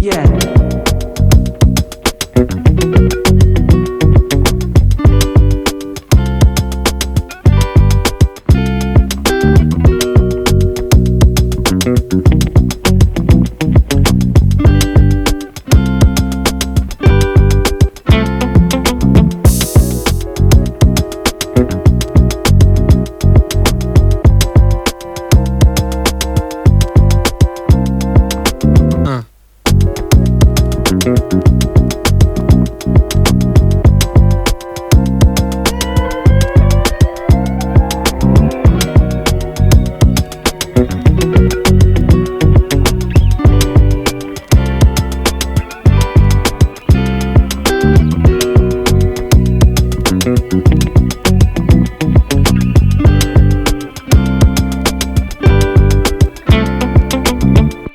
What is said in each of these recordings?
Yeah.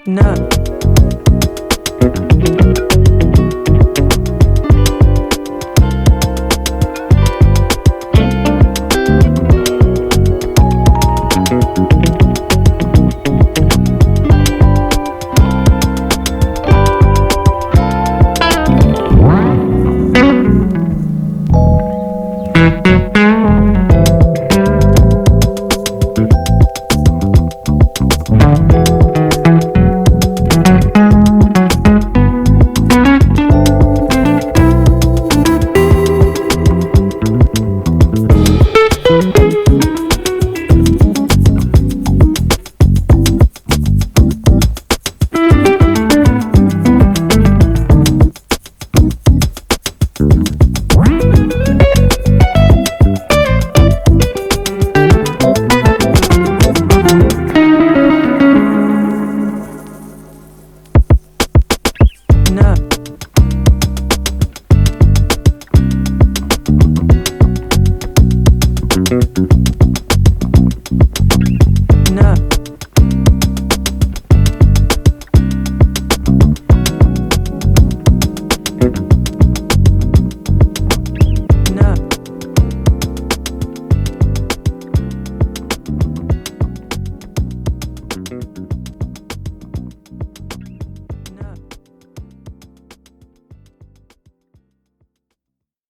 No.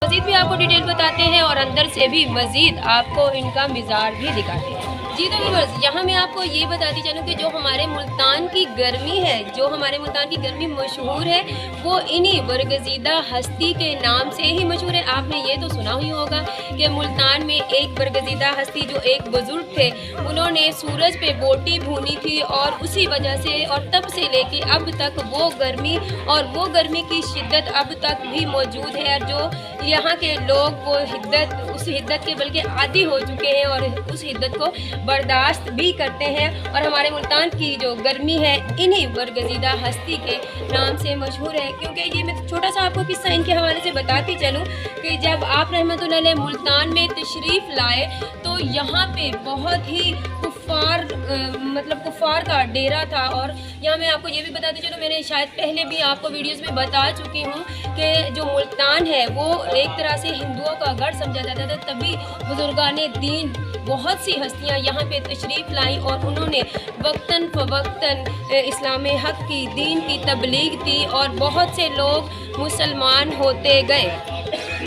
مزید بھی آپ کو ڈیٹیل بتاتے ہیں اور اندر سے بھی مزید آپ کو ان کا مزاج بھی دکھاتے ہیں. جی تو ویورز یہاں میں آپ کو یہ بتاتی چلوں کہ جو ہمارے ملتان کی گرمی ہے، جو ہمارے ملتان کی گرمی مشہور ہے، وہ انہی برگزیدہ ہستی کے نام سے ہی مشہور ہے. آپ نے یہ تو سنا ہی ہوگا کہ ملتان میں ایک برگزیدہ ہستی جو ایک بزرگ تھے، انہوں نے سورج پہ بوٹی بھونی تھی اور اسی وجہ سے اور تب سے لے کے اب تک وہ گرمی کی شدت اب تک بھی موجود ہے. اور جو یہاں کے لوگ وہ اس حدت کے بلکہ عادی ہو چکے ہیں اور اس حدت کو برداشت بھی کرتے ہیں. اور ہمارے ملتان کی جو گرمی ہے انہی برگزیدہ ہستی کے نام سے مشہور ہے. کیونکہ یہ میں چھوٹا سا آپ کو قصہ ان کے حوالے سے بتاتی چلوں کہ جب آپ رحمۃ اللہ علیہ ملتان میں تشریف لائے تو یہاں پہ بہت ہی کفار کا ڈیرا تھا. اور یہاں میں آپ کو یہ بھی بتاتی چلوں، میں نے شاید پہلے بھی آپ کو ویڈیوز میں بتا چکی ہوں کہ جو ملتان ہے وہ ایک طرح سے ہندوؤں کا گڑھ سمجھا جاتا تھا. تبھی بزرگان دین بہت سی ہستیاں یہاں پہ تشریف لائیں اور انہوں نے وقتاً فوقتاً اسلام حق کی دین کی تبلیغ دی اور بہت سے لوگ مسلمان ہوتے گئے.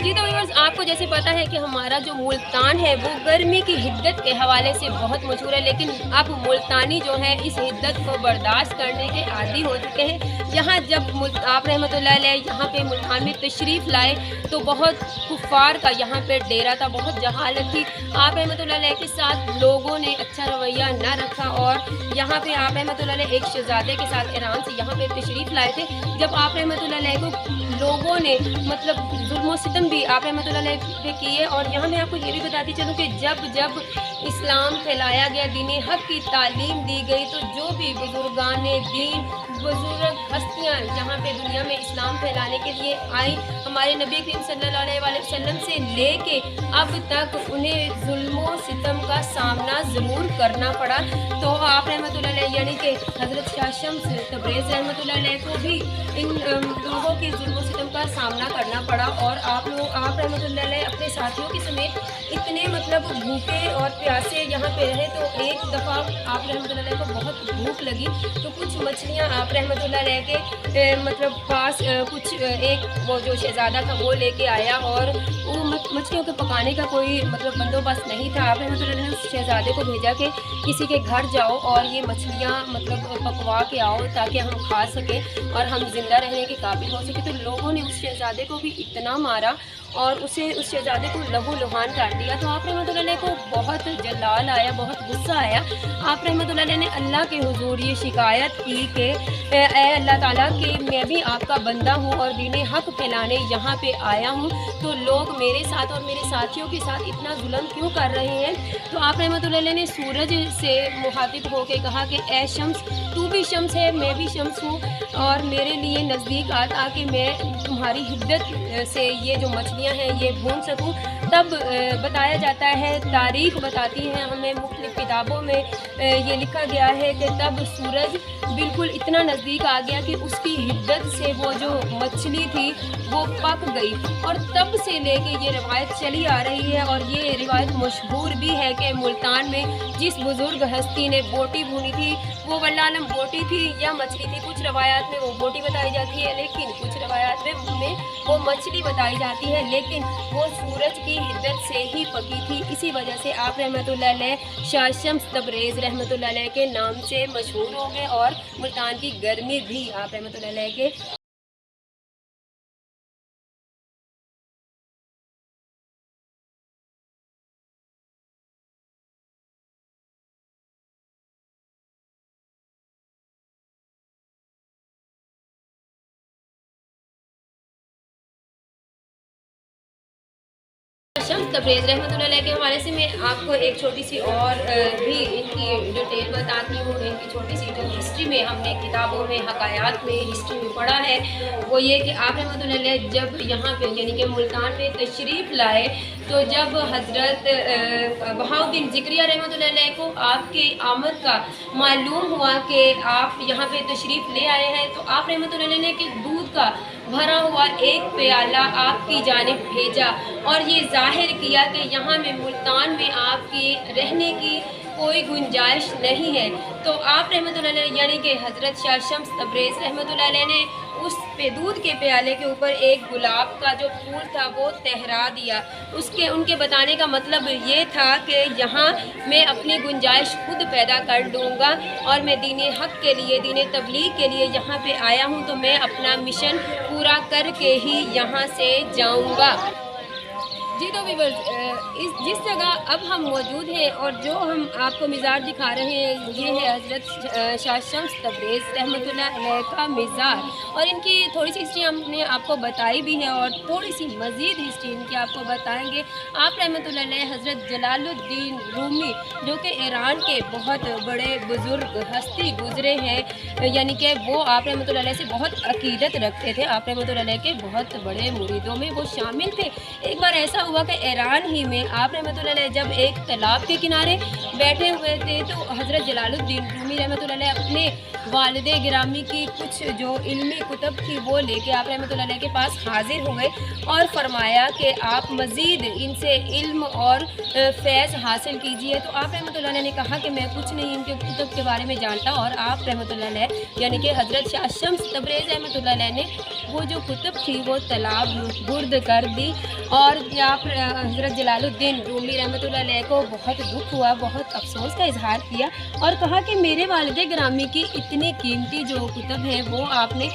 جی تو ویورز آپ کو جیسے پتہ ہے کہ ہمارا جو ملتان ہے وہ گرمی کی حدت کے حوالے سے بہت مشہور ہے، لیکن اب ملتانی جو ہے اس حدت کو برداشت کرنے کے عادی ہو چکے ہیں. یہاں جب آپ رحمۃ اللہ علیہ یہاں پہ ملتان میں تشریف لائے تو بہت کفار کا یہاں پہ ڈیرا تھا، بہت جہالت تھی. آپ رحمۃ اللہ علیہ کے ساتھ لوگوں نے اچھا رویہ نہ رکھا اور یہاں پہ آپ رحمۃ اللہ علیہ ایک شہزادے کے ساتھ ایران سے یہاں پہ تشریف لائے تھے. جب آپ رحمۃ اللہ علیہ کو لوگوں نے ظلم و ستم بھی آپ رحمۃ اللہ علیہ پہ کیے. اور یہاں میں آپ کو یہ بھی بتاتی چلوں کہ جب اسلام پھیلایا گیا، دین حق کی تعلیم دی گئی، تو جو بھی بزرگان دین بزرگ ہستیاں یہاں پہ دنیا میں اسلام پھیلانے کے لیے آئیں، ہمارے نبی کریم صلی اللہ علیہ وآلہ وسلم سے لے کے اب تک انہیں ظلم و ستم کا سامنا ضرور کرنا پڑا. تو آپ رحمۃ اللہ علیہ یعنی کہ حضرت شاہ شمس تبریز رحمۃ اللہ علیہ کو بھی ان لوگوں کی ظلم و ستم کا سامنا کرنا پڑا. اور آپ رحمۃ اللہ علیہ اپنے ساتھیوں کے سمیت इतने मतलब भूखे और प्यासे यहाँ पे रहे। तो एक दफ़ा आप रहमतुल्लाह अलैह को बहुत भूख लगी, तो कुछ मछलियाँ आप रहमतुल्लाह अलैह के मतलब पास कुछ एक वो जो शहज़ादा था वो लेके आया, और वो मछलियों के पकाने का कोई मतलब बंदोबस्त नहीं था। आप रहमतुल्लाह अलैह ने उस शहज़ादे को भेजा कि किसी के घर जाओ और ये मछलियाँ मतलब पकवा के आओ ताकि हम खा सकें और हम ज़िंदा रहने के काबिल हो सके। तो लोगों ने उस शहज़ादे को भी इतना मारा और उस शहज़ादे को लहू लुहान कर दिया। तो आप रहमतुल्लाह अलैह को बहुत जलाल आया, बहुत गुस्सा आया। आप रहमतुल्लाह अलैह ने अल्लाह के हुजूर ये शिकायत की कि ए अल्लाह ताला कि मैं भी आपका बंदा हूँ और दीन हक़ फैलाने यहाँ पे आया हूँ, तो लोग मेरे साथ और मेरे साथियों के साथ इतना जुल्म क्यों कर रहे हैं। तो आप रहमतुल्लाह अलैह ने सूरज से मुखातिब होकर कहा कि ए शम्स, तू भी शम्स है, मैं भी शम्स हूँ, और मेरे लिए नज़दीक आ ताकि मैं तुम्हारी हिद्दत से ये जो मछलियाँ हैं ये भून सकूँ। तब बताया जाता है, तारीख़ बताती है हमें, मुख्तलिफ़ किताबों में ये लिखा गया है कि तब सूरज बिल्कुल इतना नज़दीक आ गया कि उसकी हिद्दत से वो जो मछली थी वो पक गई। और तब से लेके ये रिवायत चली आ रही है, और ये रिवायत मशहूर भी है कि मुल्तान में जिस बुज़ुर्ग हस्ती ने बोटी भूनी थी वो वल्लाह आलम बोटी थी या मछली थी। कुछ रवायात में वो बोटी बताई जाती है, लेकिन कुछ रवायात में वो मछली बताई जाती है, लेकिन वो सूरज की हिद्दत से ही पकी थी। इसी वजह से आप रहमतुल्लाह अलैह शाह शम्स तबरेज़ रहमतुल्लाह अलैह के नाम से मशहूर हो गए, और मुल्तान की गर्मी भी आप रहमतुल्लाह अलैह के शम्स तबरेज़ रहमतुल्लाह अलैह के हवाले से मैं आपको एक छोटी सी और भी इनकी डिटेल बताती हूँ। इनकी छोटी सी जो हिस्ट्री में हमने किताबों में, हकायात में, हिस्ट्री में पढ़ा है, वो ये कि आप रहमतुल्लाह अलैह जब यहाँ पे यानी कि मुल्तान में तशरीफ़ लाए, तो जब हज़रत बहाउद्दीन ज़िक्रिया रहमतुल्लाह अलैह को आपके आमद का मालूम हुआ कि आप यहाँ पे तशरीफ़ ले आए हैं, तो आप रहमतुल्लाह अलैह ने कि दूध का भरा हुआ एक प्याला आपकी जानिब भेजा और ये ज़ाहिर किया कि यहाँ में मुल्तान में आपके रहने की कोई गुंजाइश नहीं है। तो आप रहमतुल्लाह अलैह यानी कि हज़रत शाह शम्स तबरेज़ रहमतुल्लाह अलैह ने उस पे दूध के प्याले के ऊपर एक गुलाब का जो फूल था वो तहरा दिया। उनके बताने का मतलब ये था कि यहाँ मैं अपनी गुंजाइश खुद पैदा कर लूँगा और मैं दीन हक़ के लिए, दीन तबलीग के लिए यहाँ पे आया हूँ, तो मैं अपना मिशन पूरा करके ही यहाँ से जाऊँगा। जी तो व्यूअर्स, जिस जगह अब हम मौजूद हैं और जो हम आपको मिज़ार दिखा रहे हैं, ये है हज़रत शाह शम्स तबरेज़ रहमतुल्लाह अलैह का मिज़ार, और इनकी थोड़ी सी हिस्ट्री हमने आपको बताई भी है और थोड़ी सी मज़ीद हिस्ट्री इनकी आपको बताएंगे। आप रहमतुल्लाह अलैह हज़रत जलालुद्दीन रूमी जो कि ईरान के बहुत बड़े बुज़ुर्ग हस्ती गुज़रे हैं, यानी कि वो आप रहमतुल्लाह अलैह से बहुत अकीदत रखते थे। आप रहमतुल्लाह अलैह के बहुत बड़े मुरीदों में वो शामिल थे। एक बार ऐसा हुआ कि ईरान ही में आप रहमतुल्लाह अलैह जब एक तालाब के किनारे बैठे हुए थे, तो हज़रत जलालुद्दीन रूमी रहमतुल्लाह अलैह अपने वालिद गिरामी की कुछ जो इल्मी कुतब थी वो लेके आप रहमतुल्लाह अलैह के पास हाजिर हुए और फरमाया कि आप मज़ीद इनसे इल्म और फैज़ हासिल कीजिए। तो आप रहमतुल्लाह अलैह ने कहा कि मैं कुछ नहीं इनके कुतब के बारे में जानता, और आप रहमतुल्लाह अलैह यानी कि हज़रत शाह शम्स तबरेज़ रहमतुल्लाह अलैह ने वो जो कुतब थी वो तालाब गुर्द कर दी। और आप हज़रत जलालुद्दीन रूमी रहमतुल्लाह अलैह को बहुत दुख हुआ, बहुत अफसोस का इजहार किया और कहा कि मेरे वालिद गिरामी की इतनी कीमती जो कुतब हैं वो आपने,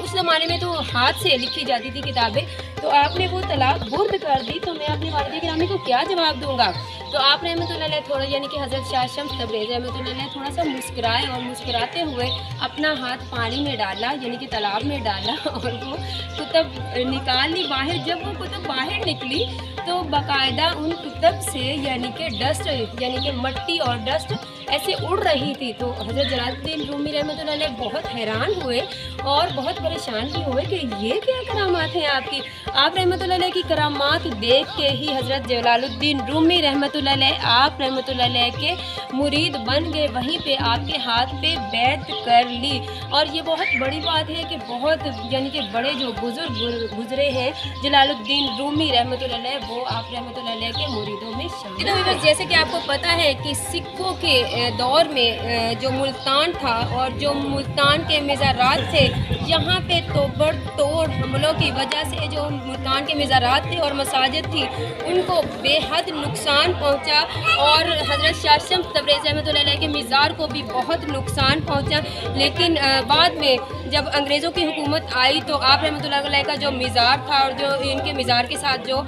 उस ज़माने में तो हाथ से लिखी जाती थी किताबें, तो आपने वो तालाब गुर्द कर दी, तो मैं अपने वालिद गिरामी को क्या जवाब दूँगा। तो आप रहमतुल्लाह अलैह थोड़ा यानी कि हज़रत शाह शम्स तबरेज़ रहमतुल्लाह अलैह थोड़ा सा मुस्कुराए और मुस्कुराते हुए अपना हाथ पानी में डाला यानी कि तालाब में डाला और वो कुतब निकाल ली बाहर। जब वो कुतब बाहर निकली तो बाकायदा उन कुतब से यानी कि डस्ट यानी कि मट्टी और डस्ट ऐसे उड़ रही थी। तो हज़रत जलालुद्दीन रूमी रहमतुल्लाह अलैह बहुत हैरान हुए और बहुत परेशान भी हुए कि ये क्या करामात हैं आपकी। आप रहमतुल्लाह अलैह की करामात देख के ही हज़रत जलालुद्दीन रूमी रहमतुल्लाह अलैह आप रहमतुल्लाह अलैह के मुरीद बन गए, वहीं पे आपके हाथ पे बैत कर ली। और ये बहुत बड़ी बात है कि बहुत यानी कि बड़े जो बुजुर्ग गुजरे हैं जलालुद्दीन रूमी रहमतुल्लाह अलैह, वो आप रहमतुल्लाह अलैह के मुरीदों में शामिल। तो जैसे कि आपको पता है कि सिखों के दौर में जो मुल्तान था और जो मुल्तान के मज़ारात थे, यहाँ पे तोड़ हमलों की वजह से जो मुल्तान के मज़ारात थे और मसाजिद थी उनको बेहद नुकसान पहुँचा। और हज़रत शाह शम्स तबरेज़ रहमतुल्लाह अलैह के मज़ार को भी बहुत नुकसान पहुँचा। लेकिन बाद में जब अंग्रेज़ों की हुकूमत आई तो आप रहमतुल्लाह अलैह का जो मज़ार था और जो इनके मज़ार के साथ जो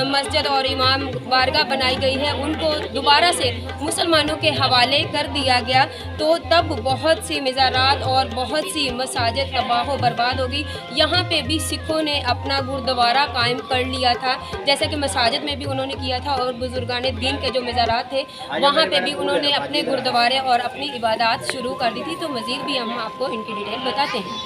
मस्जिद और इमाम बारगाह बनाई गई है उनको दोबारा से मुसलमानों के हवाले कर दिया गया। तो तब बहुत सी मज़ारात और बहुत सी मसाजिद तबाह बर्बाद हो गई। यहाँ पे भी सिखों ने अपना गुरुद्वारा कायम कर लिया था, जैसा कि मसाजिद में भी उन्होंने किया था और बुजुर्गान दीन के जो मज़ारात थे वहाँ पे भी उन्होंने अपने गुरुद्वारे और अपनी इबादत शुरू कर दी थी। तो मज़ीद भी हम आपको इनकी डिटेल बताते हैं।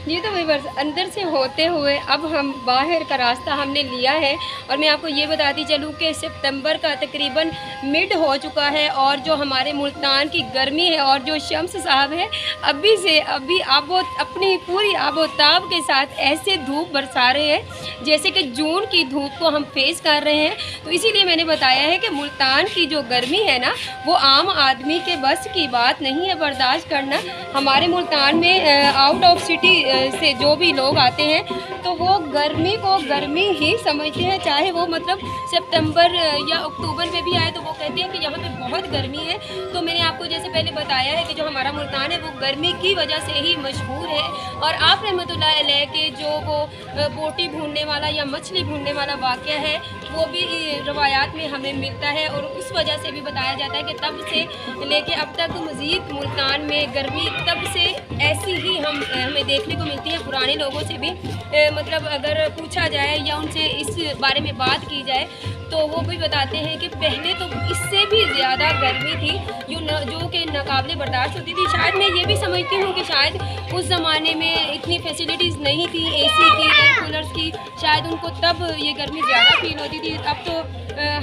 जी तो व्यूअर्स, अंदर से होते हुए अब हम बाहर का रास्ता हमने लिया है और मैं आपको ये बताती चलूँ कि सितंबर का तकरीबन मिड हो चुका है और जो हमारे मुल्तान की गर्मी है और जो शम्स साहब है अभी अपनी पूरी आबोताब के साथ ऐसे धूप बरसा रहे हैं जैसे कि जून की धूप को हम फेस कर रहे हैं। तो इसीलिए मैंने बताया है कि मुल्तान की जो गर्मी है ना वो आम आदमी के बस की बात नहीं है बर्दाश्त करना। हमारे मुल्तान में आउट ऑफ सिटी से जो भी लोग आते हैं तो वो गर्मी को गर्मी ही समझते हैं, चाहे वो मतलब सितंबर या अक्टूबर में भी आए तो वो कहते हैं कि यहाँ पे बहुत गर्मी है। तो मैंने आपको जैसे पहले बताया है कि जो हमारा मुल्तान है वो गर्मी की वजह से ही मशहूर है। और आप रहमतुल्लाह अलैह के जो वो बोटी भूनने वाला या मछली भूनने वाला वाक़या है वो भी रवायात में हमें मिलता है और उस वजह से भी बताया जाता है कि तब से लेके अब तक मज़ीद मुल्तान में गर्मी तब से ऐसी ही हमें देखने को मिलती है। पुराने लोगों से भी मतलब अगर पूछा जाए या उनसे इस बारे में बात की जाए तो वो भी बताते हैं कि पहले तो इससे भी ज़्यादा गर्मी थी जो कि नाकाबिले बर्दाश्त होती थी। शायद मैं ये भी समझती हूँ कि शायद उस ज़माने में इतनी फैसिलिटीज़ नहीं थी एसी की, एयर कूलर्स की, शायद उनको तब ये गर्मी ज़्यादा फील होती थी। अब तो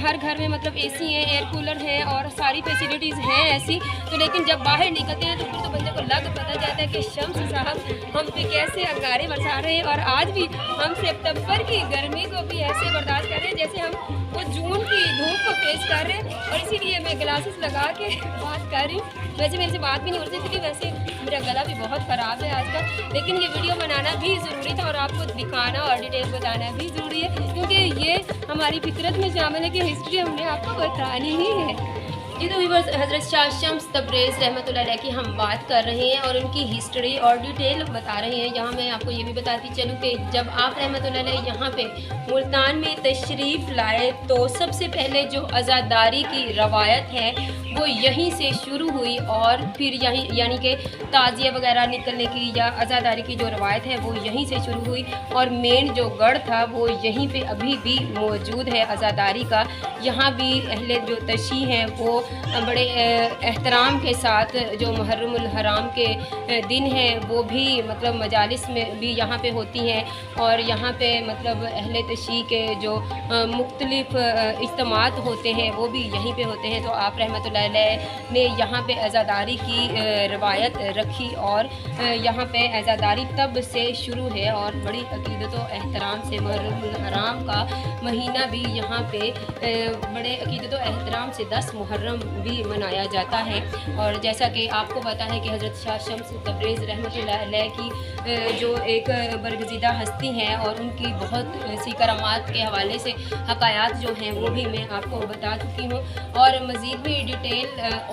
हर घर में मतलब एसी है, एयर कूलर है और सारी फैसिलिटीज़ हैं ऐसी। तो लेकिन जब बाहर निकलते हैं तो फिर तो बंदे को पता जाता है कि शम्स साहब हम पे कैसे अंगारे बरसा रहे हैं। और आज भी हम सितंबर की गर्मी को भी ऐसे बर्दाश्त कर रहे हैं जैसे हम वो जून की धूप को फेस कर रहे हैं। और इसीलिए मैं ग्लासेस लगा के बात कर रही हूँ। वैसे मेरे से बात भी नहीं हो रही थी, वैसे मेरा गला भी बहुत ख़राब है आज का, लेकिन ये वीडियो बनाना भी ज़रूरी था और आपको दिखाना और डिटेल बताना भी ज़रूरी है क्योंकि ये हमारी फितरत में शामिल है कि हिस्ट्री हमने आपको बतानी ही है। जी तो व्यूअर्स, हज़रत शाह शम्स तबरेज़ रहमतुल्लाह अलैह की हम बात कर रहे हैं और उनकी हिस्ट्री और डिटेल बता रहे हैं। यहाँ मैं आपको ये भी बताती चलूँ कि जब आप रहमतुल्लाह अलैह यहाँ पे मुल्तान में तशरीफ़ लाए तो सबसे पहले जो आज़ादारी की रवायत है वो यहीं से शुरू हुई और फिर यहीं यानी कि ताज़िया वगैरह निकलने की या आज़ादारी की जो रवायत है वो यहीं से शुरू हुई। और मेन जो गढ़ था वो यहीं पे अभी भी मौजूद है आज़ादारी का। यहाँ भी अहले जो तशी हैं वो बड़े एहतराम के साथ जो मुहर्रमुल हराम के दिन हैं वो भी मतलब मजालिस में भी यहाँ पे होती हैं और यहाँ पे मतलब अहले तशी के जो मुख्तलिफ इज्तिमात होते हैं वो भी यहीं पे होते हैं। तो आप रहमतुल्लाह अलैह ने यहाँ पे आज़ादारी की रवायत रखी और यहाँ पे आज़ादारी तब से शुरू है और बड़ी अकीदत व एहतराम से मुहर्रमुल हराम का महीना भी यहाँ पे बड़े अकीदत व एहतराम से 10 मुहर्रम भी मनाया जाता है। और जैसा कि आपको पता है कि हज़रत शाह शम्स तबरेज़ रहमतुल्लाह अलैह की जो एक बरगज़ीदा हस्ती हैं और उनकी बहुत सी करामात के हवाले से हकायात जो हैं वो भी मैं आपको बता चुकी हूँ। और मज़ीद भी डिटेल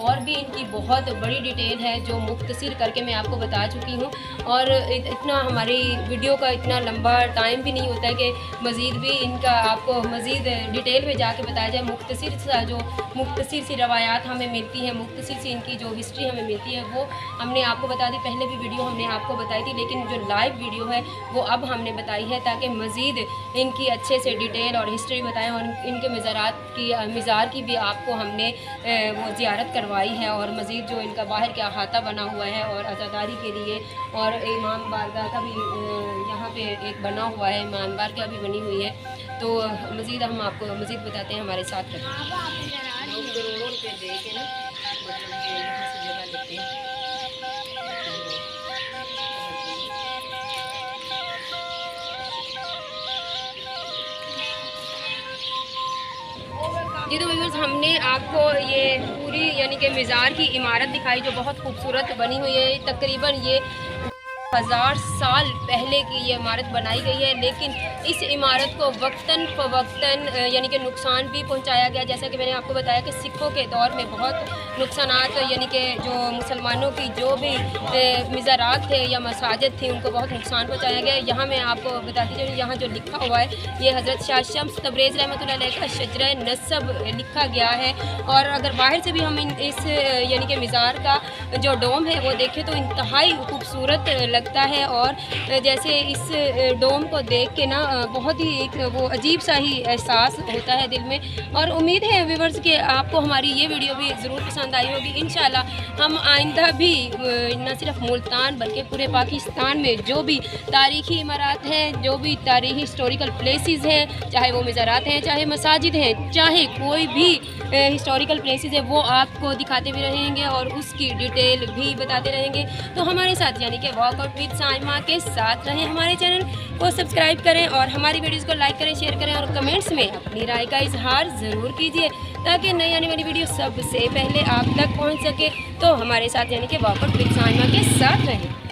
और भी इनकी बहुत बड़ी डिटेल है जो मुख्तसर करके मैं आपको बता चुकी हूँ। और इतना हमारी वीडियो का इतना लंबा टाइम भी नहीं होता है कि मज़ीद भी इनका आपको मज़ीद डिटेल में जाके बताया जाए। मुख्तसर सी रवायात हमें मिलती है, मुख्तसर सी इनकी जो हिस्ट्री हमें मिलती है वो हमने आपको बता दी। पहले भी वीडियो हमने आपको बताई थी लेकिन जो लाइव वीडियो है वो अब हमने बताई है ताकि मज़ीद इनकी अच्छे से डिटेल और हिस्ट्री बताएं और इनके मज़ार की भी आपको हमने वो ज़ियारत करवाई है, और मज़ीद जो इनका बाहर का अहाता बना हुआ है और अज़ादारी के लिए, और इमाम बारगाह का भी यहाँ पे एक बना हुआ है, इमाम बारगाह भी बनी हुई है। तो मज़ीद हम आपको मज़ीद बताते हैं, हमारे साथ करते हैं। लोग करोड़ों रुपये दे के ना मतलब ये यहाँ से जगह लेते हैं। जी तो व्यूअर्स, हमने आपको ये पूरी यानी कि मज़ार की इमारत दिखाई जो बहुत खूबसूरत बनी हुई है। तकरीबन ये 1000 साल पहले की ये इमारत बनाई गई है, लेकिन इस इमारत को वक्तन फ़वक्तन यानी कि नुकसान भी पहुंचाया गया। जैसा कि मैंने आपको बताया कि सिखों के दौर में बहुत नुकसानात यानी कि जो मुसलमानों की जो भी मज़ारात थे या मसाजिद थी उनको बहुत नुकसान पहुंचाया गया। यहाँ मैं आपको बताती चलूँ, यहाँ जो लिखा हुआ है ये हज़रत शाह शम्स तबरेज़ रहमतुल्लाह अलैह का शजरा नसब लिखा गया है। और अगर बाहर से भी हम इस यानी कि मज़ार का जो डोम है वो देखें तो इंतहाई खूबसूरत लगता है, और जैसे इस डोम को देख के ना बहुत ही एक वो अजीब सा ही एहसास होता है दिल में। और उम्मीद है व्यूअर्स कि आपको हमारी ये वीडियो भी ज़रूर पसंद आई होगी। इंशाल्लाह हम आइंदा भी न सिर्फ मुल्तान बल्कि पूरे पाकिस्तान में जो भी तारीख़ी इमारत हैं, जो भी तारीख़ी हिस्टोरिकल प्लेसेस हैं, चाहे वो मज़ारात हैं, चाहे मसाजिद हैं, चाहे कोई भी हिस्टोरिकल प्लेसेस है, वो आपको दिखाते भी रहेंगे और उसकी डिटेल भी बताते रहेंगे। तो हमारे साथ यानी कि वॉकआउट विद साइमा के साथ रहें। हमारे चैनल को सब्सक्राइब करें और हमारी वीडियोस को लाइक करें, शेयर करें, और कमेंट्स में अपनी राय का इजहार ज़रूर कीजिए ताकि नई आने वाली वीडियो सबसे पहले आप तक पहुंच सके। तो हमारे साथ यानी कि वॉकआउट विद साइमा के साथ रहें।